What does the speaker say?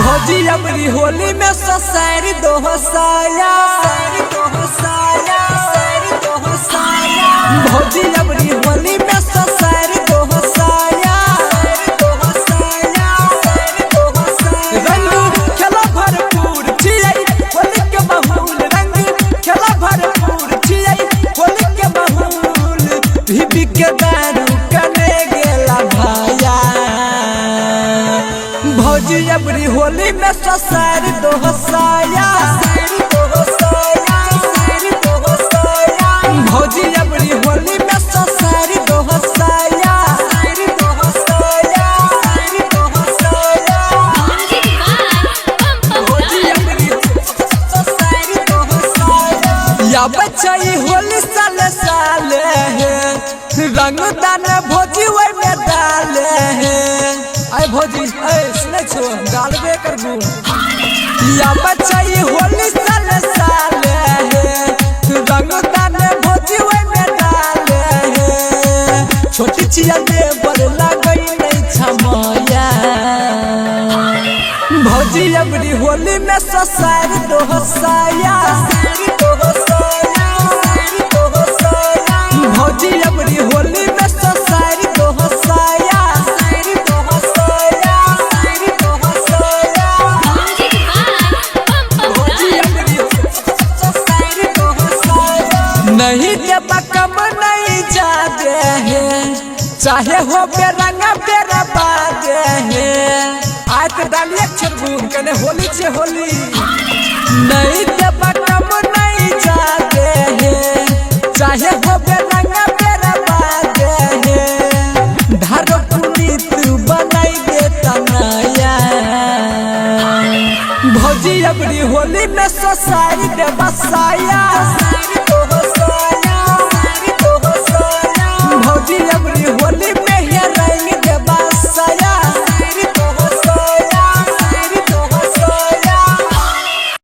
भौजी अबरी होली में ससुरारी दोहसाया भौजी अबरी होली में ससुरारी दोहसाया रंग खेला भरपूर छियै होली के बहुल रंग खेला भरपूर छियै होली के बहुल भीबी के दारू कने गेला भाया भौजी अबरी होली में ससुरारी दोहसाया भौजी अबरी होली में ससुरारी दोहसाया या बच्चाई होली साले साले रंग दान भौजी वही में डाले आय भौजी सुने छो डालबे करबू या बच्चाई होली साले साले रंग दान भौजी वही में डाले छोटी चिया दे बड़ लगई नहीं छमया भौजी अबरी होली में ससुरारी दोहसाया भौजी अबरी होली में ससुरारी दोहसाया नहीं देबा कम नहीं जागे है चाहे हो बेरंगा बेरा बागे है आज तो डालिए छरबून कने होली से होली नहीं देबा कम नहीं जागे है चाहे हो बेरंगा बेरा बागे है धारो पुनीत बनाई देता नया भौजी अबरी होली में ससुरारी दोहसाया।